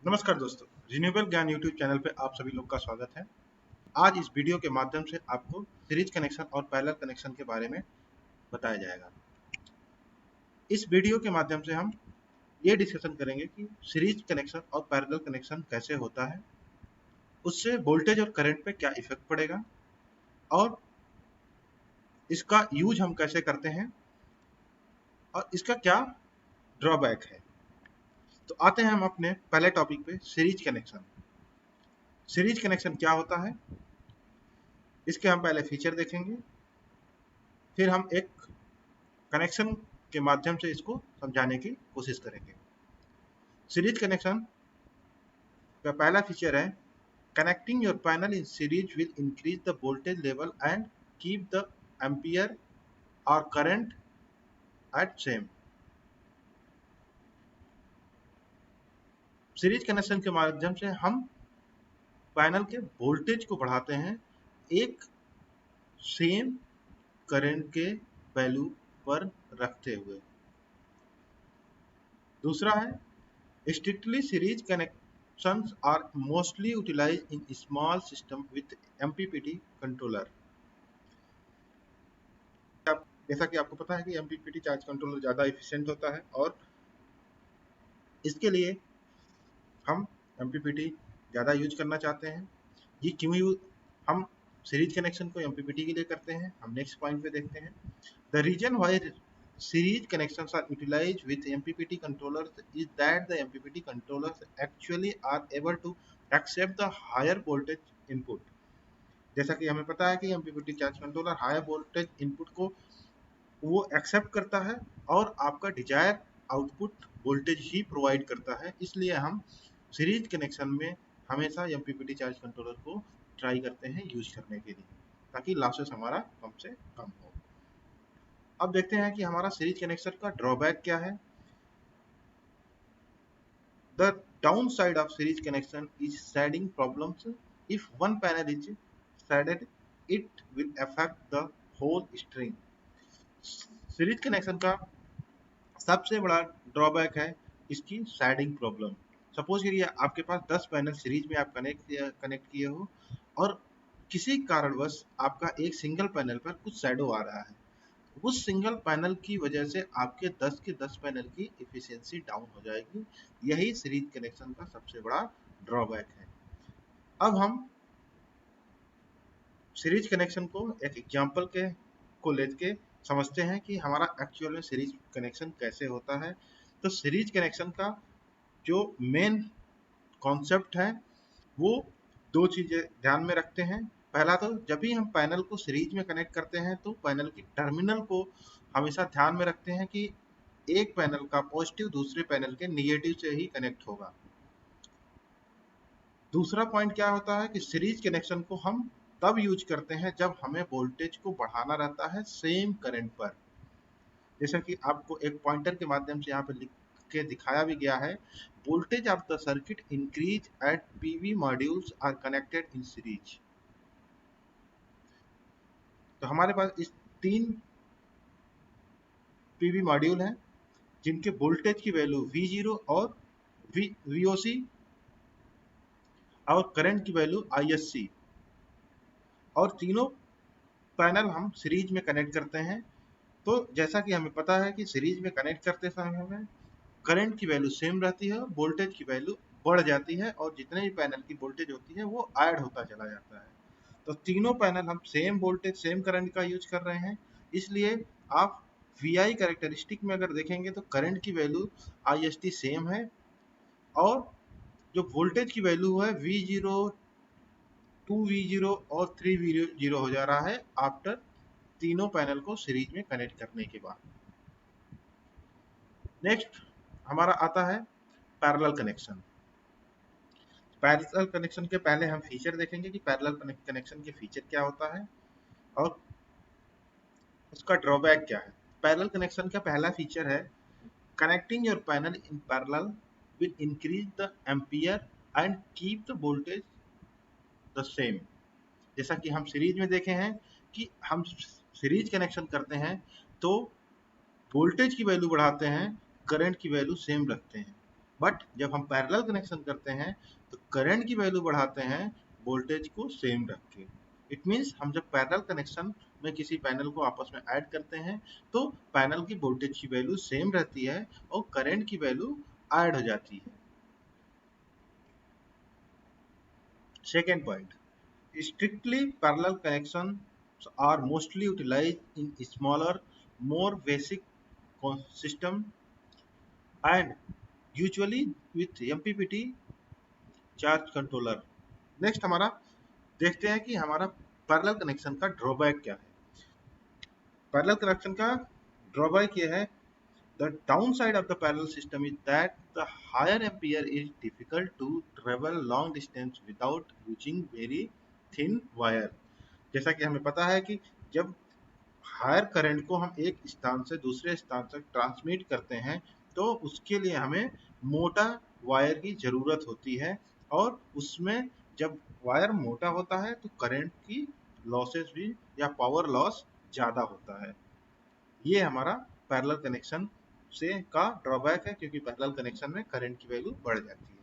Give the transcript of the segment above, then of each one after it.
नमस्कार दोस्तों, रिन्यूएबल ज्ञान यूट्यूब चैनल पे आप सभी लोग का स्वागत है। आज इस वीडियो के माध्यम से आपको सीरीज कनेक्शन और पैरेलल कनेक्शन के बारे में बताया जाएगा। इस वीडियो के माध्यम से हम ये डिस्कशन करेंगे कि सीरीज कनेक्शन और पैरेलल कनेक्शन कैसे होता है, उससे वोल्टेज और करंट पे क्या इफेक्ट पड़ेगा और इसका यूज हम कैसे करते हैं और इसका क्या ड्रॉबैक है। तो आते हैं हम अपने पहले टॉपिक पे, सीरीज कनेक्शन। सीरीज कनेक्शन क्या होता है, इसके हम पहले फीचर देखेंगे, फिर हम एक कनेक्शन के माध्यम से इसको समझाने की कोशिश करेंगे। सीरीज कनेक्शन का पहला फीचर है, connecting your panel in series will increase the voltage level and keep the ampere और current at same. Series connection के माध्यम से हम पैनल के वोल्टेज को बढ़ाते हैं एक सेम करंट के वैल्यू पर रखते हुए। दूसरा है, strictly series connections are mostly utilized in small system with MPPT controller। जैसा कि आपको पता है कि MPPT चार्ज कंट्रोलर ज़्यादा एफिशिएंट होता है और इसके लिए हम MPPT ज़्यादा यूज करना चाहते हैं। ये क्यों हम सीरीज कनेक्शन को MPPT के लिए करते हैं, हम नेक्स्ट पॉइंट पे देखते हैं। The reason why series connections are utilized with MPPT controllers is that the MPPT controllers actually are able to accept the higher voltage input। जैसा कि हमें पता है कि MPPT charge controller higher voltage input को वो एक्सेप्ट करता है और आपका डिजायर आउटपुट वोल्टेज ही प्रोवाइड करता है। इसलिए हम सीरीज कनेक्शन में हमेशा MPPT चार्ज कंट्रोलर को ट्राई करते हैं यूज करने के लिए, ताकि लॉसेस हमारा कम से कम हो। अब देखते हैं कि हमारा सीरीज कनेक्शन का ड्रॉबैक क्या है। The downside of series connection is shading problems. If one panel is shaded it will affect the whole string. Series connection का सबसे बड़ा ड्रॉबैक है इसकी शेडिंग प्रॉब्लम। सपोज करिए आपके पास 10 पैनल सीरीज में आप कनेक्ट किए हो और किसी कारणवश आपका एक सिंगल पैनल पर कुछ शैडो आ रहा है। उस सिंगल पैनल की वजह से आपके 10 के 10 पैनल की एफिशिएंसी डाउन हो जाएगी। यही सीरीज कनेक्शन का सबसे बड़ा ड्रॉबैक है। अब हम सीरीज कनेक्शन को एक एग्जांपल को लेके समझते हैं कि हमारा एक्चुअल में सीरीज कनेक्शन कैसे होता है। तो सीरीज कनेक्शन का जो मेन कॉन्सेप्ट है वो दो चीजें ध्यान में रखते हैं। पहला तो जब भी हम पैनल को सीरीज में कनेक्ट करते हैं तो पैनल की टर्मिनल को हमेशा ध्यान में रखते हैं कि एक पैनल का पॉजिटिव दूसरे पैनल के निगेटिव से ही कनेक्ट होगा। दूसरा पॉइंट क्या होता है कि सीरीज कनेक्शन को हम तब यूज करते हैं जब हमें वोल्टेज को बढ़ाना रहता है सेम करंट पर। जैसा कि आपको एक पॉइंटर के माध्यम से यहाँ पे लिख के दिखाया भी गया है, voltage of the circuit increase at PV modules are connected in series. तो हमारे पास इस 3 पीवी मॉड्यूल हैं जिनके वोल्टेज की वैल्यू V0 और VOC और करंट की वैल्यू ISC, और तीनों पैनल हम सीरीज में कनेक्ट करते हैं। तो जैसा कि हमें पता है कि सीरीज में कनेक्ट करते समय हमें करंट की वैल्यू सेम रहती है और वोल्टेज की वैल्यू बढ़ जाती है और जितने भी पैनल की वोल्टेज होती है वो ऐड होता चला जाता है। तो तीनों पैनल हम सेम वोल्टेज सेम करंट का यूज कर रहे हैं। इसलिए आप VI कैरेक्टरिस्टिक में अगर देखेंगे तो करंट की वैल्यू IST सेम है और जो वोल्टेज की वैल्यू है V0, 2V0 और 3V0 हो जा रहा है आफ्टर तीनों पैनल को सीरीज में कनेक्ट करने के बाद। नेक्स्ट हमारा आता है पैरेलल कनेक्शन। पैरेलल कनेक्शन के पहले हम फीचर देखेंगे कि पैरेलल कनेक्शन के फीचर क्या होता है और उसका ड्रॉबैक क्या है। पैरेलल कनेक्शन का पहला फीचर है, connecting your panel in parallel will increase the ampere and keep the voltage the same. जैसा कि हम सीरीज में देखे हैं कि हम सीरीज कनेक्शन करते हैं तो वोल्टेज की वैल्यू बढ़ाते हैं, करंट की वैल्यू सेम रखते हैं। बट जब हम पैरेलल कनेक्शन करते हैं तो करंट की वैल्यू बढ़ाते हैं वोल्टेज को सेम रख के। इट मीन्स हम जब पैरेलल कनेक्शन में किसी पैनल को आपस में ऐड करते हैं तो पैनल की वोल्टेज की वैल्यू सेम रहती है और करंट की वैल्यू ऐड हो जाती है। Second point, strictly parallel connections are mostly utilized in smaller, more basic system and usually with MPPT charge controller. Next हमारा देखते हैं कि हमारा पैरेलल कनेक्शन का ड्रॉबैक क्या है। पैरेलल कनेक्शन का ड्रॉबैक ये है, the downside of the parallel system is that the higher ampere is difficult to travel long distance without using very thin wire। जैसा कि हमें पता है कि जब हायर करंट को हम एक स्थान से दूसरे स्थान तक ट्रांसमिट करते हैं तो उसके लिए हमें मोटा वायर की जरूरत होती है, और उसमें जब वायर मोटा होता है तो करंट की लॉसेस भी या पावर लॉस ज़्यादा होता है। ये हमारा पैरेलल कनेक्शन से का ड्रॉबैक है, क्योंकि पैरेलल कनेक्शन में करंट की वैल्यू बढ़ जाती है।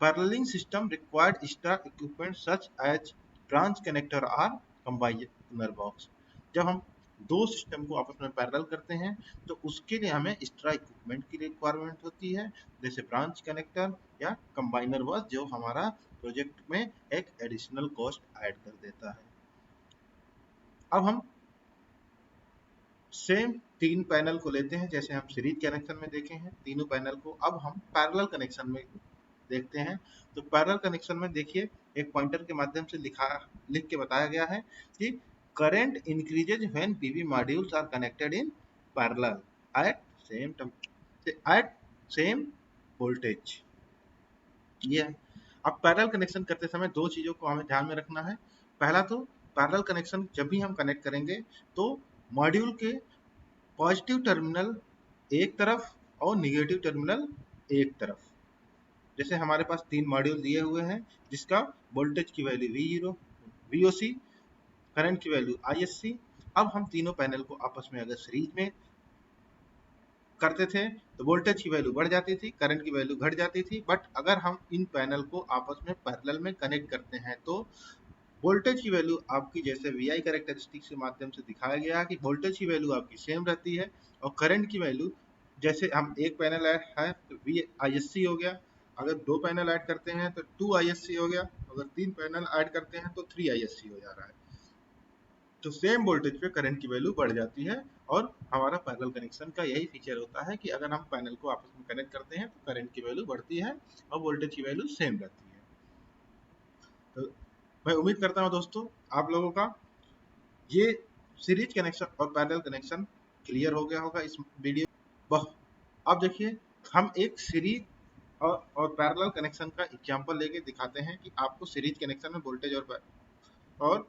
Paralleling system required extra equipment such as branch connector और कंबाइनर बॉक्स। जब हम दो सिस्टम को आपस में पैरेलल करते हैं तो उसके लिए हमें एक्स्ट्रा इक्विपमेंट की रिक्वायरमेंट होती है, जैसे ब्रांच कनेक्टर या कंबाइनर बॉक्स, जो हमारा प्रोजेक्ट में एक एडिशनल कॉस्ट ऐड कर देता है। अब हम सेम तीन पैनल को लेते हैं, जैसे हम सीरीज कनेक्शन में देखे हैं तीनों पैनल को, अब हम पैरेलल कनेक्शन में देखते हैं। तो पैरेलल कनेक्शन में देखिए एक पॉइंटर के माध्यम से लिख के बताया गया है कि current increases when PV modules are connected in parallel at same voltage. ये अब पैरेलल कनेक्शन करते समय दो चीजों को हमें ध्यान में रखना है। पहला तो पैरेलल कनेक्शन जब भी हम कनेक्ट करेंगे तो मॉड्यूल के पॉजिटिव टर्मिनल एक तरफ और निगेटिव टर्मिनल एक तरफ। जैसे हमारे पास तीन मॉड्यूल दिए हुए हैं जिसका वोल्टेज की वैल्यू V0, VOC, करंट की वैल्यू ISC। अब हम तीनों पैनल को आपस में अगर सीरीज में करते थे तो वोल्टेज की वैल्यू बढ़ जाती थी, करंट की वैल्यू घट जाती थी। बट अगर हम इन पैनल को आपस में पैरेलल में कनेक्ट करते हैं तो वोल्टेज की वैल्यू आपकी, जैसे VI कैरेक्टरिस्टिक्स के माध्यम से दिखाया गया कि वोल्टेज की वैल्यू आपकी सेम रहती है, और करंट की वैल्यू जैसे हम एक पैनल ऐड है तो VISC हो गया, अगर दो पैनल ऐड करते हैं तो 2ISC हो गया, अगर तीन पैनल ऐड करते हैं तो 3ISC हो जा रहा है। तो सेम वोल्टेज पे करंट की वैल्यू बढ़ जाती है, और हमारा पैरेलल कनेक्शन का यही फीचर होता है कि अगर हम पैनल को आपस में कनेक्ट करते हैं तो करंट की वैल्यू बढ़ती है और वोल्टेज की वैल्यू सेम रहती है। तो मैं उम्मीद करता हूँ दोस्तों आप लोगों का ये सीरीज कनेक्शन और पैरेलल कनेक्शन क्लियर हो गया होगा इस वीडियो। अब देखिए हम एक सीरीज और पैरेलल कनेक्शन का एग्जांपल लेके दिखाते हैं कि आपको सीरीज कनेक्शन में वोल्टेज और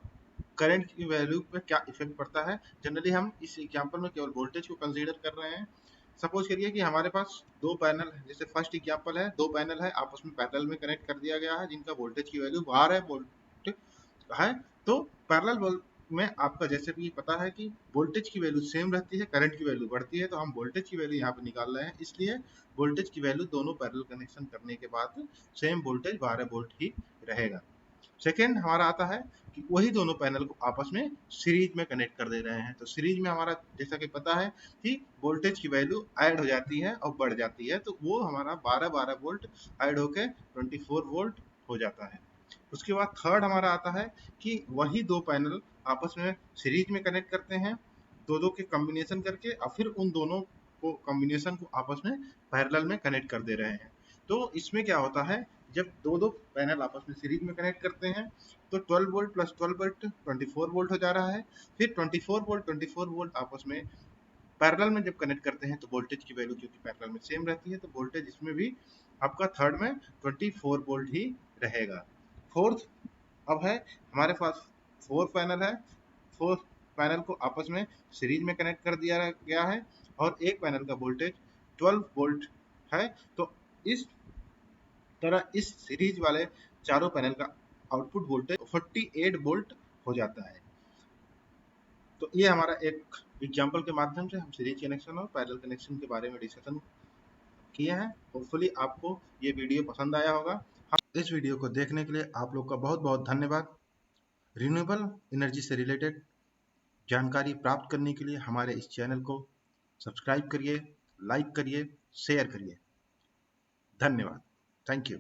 करंट की वैल्यू पे क्या इफेक्ट पड़ता है। जनरली हम इस एग्जांपल में केवल वोल्टेज को कंसीडर कर रहे हैं। सपोज करिए कि हमारे पास दो पैनल है, जैसे फर्स्ट एग्जांपल है, दो पैनल है आपस में पैरेलल में कनेक्ट कर दिया गया है जिनका वोल्टेज की वैल्यू 12 वोल्ट है। तो पैरेलल में आपका जैसे कि पता है कि वोल्टेज की वैल्यू सेम रहती है, करंट की वैल्यू बढ़ती है, तो हम वोल्टेज की वैल्यू यहाँ पे निकाल रहे हैं, इसलिए वोल्टेज की वैल्यू दोनों पैरेलल कनेक्शन करने के बाद सेम वोल्टेज 12 वोल्ट ही रहेगा। सेकेंड हमारा आता है कि वही दोनों पैनल को आपस में सीरीज में कनेक्ट कर दे रहे हैं। तो सीरीज में हमारा जैसा कि पता है कि वोल्टेज की वैल्यू ऐड हो जाती है और बढ़ जाती है, तो वो हमारा 12 वोल्ट ऐड होके 24 वोल्ट हो जाता है। उसके बाद थर्ड हमारा आता है कि वही दो पैनल आपस में सीरीज में कनेक्ट करते हैं, दो के कॉम्बिनेशन करके, और फिर उन दोनों को कॉम्बिनेशन को आपस में पैरेलल में कनेक्ट कर दे रहे हैं। तो इसमें क्या होता है, जब दो पैनल आपस में सीरीज में कनेक्ट करते हैं तो 12 वोल्ट प्लस 12 वोल्ट 24 वोल्ट हो जा रहा है। फिर 24 वोल्ट आपस में पैरेलल में जब कनेक्ट करते हैं तो वोल्टेज की वैल्यू क्योंकि पैरेलल में सेम रहती है तो वोल्टेज इसमें भी आपका थर्ड में 24 वोल्ट ही रहेगा। फोर्थ अब है हमारे पास फोर पैनल है, फोर पैनल को आपस में सीरीज में कनेक्ट कर दिया गया है और एक पैनल का वोल्टेज 12 वोल्ट है। तो इस तरह इस सीरीज वाले चारों पैनल का आउटपुट वोल्टेज 48 वोल्ट हो जाता है। तो ये हमारा एक एग्जांपल के माध्यम से हम सीरीज कनेक्शन और पैरेलल कनेक्शन के बारे में डिस्कशन किए हैं। होपफुली आपको ये वीडियो पसंद आया होगा। इस वीडियो को देखने के लिए आप लोग का बहुत बहुत धन्यवाद। रिन्यूएबल एनर्जी से रिलेटेड जानकारी प्राप्त करने के लिए हमारे इस चैनल को सब्सक्राइब करिए, लाइक करिए, शेयर करिए। धन्यवाद। Thank you.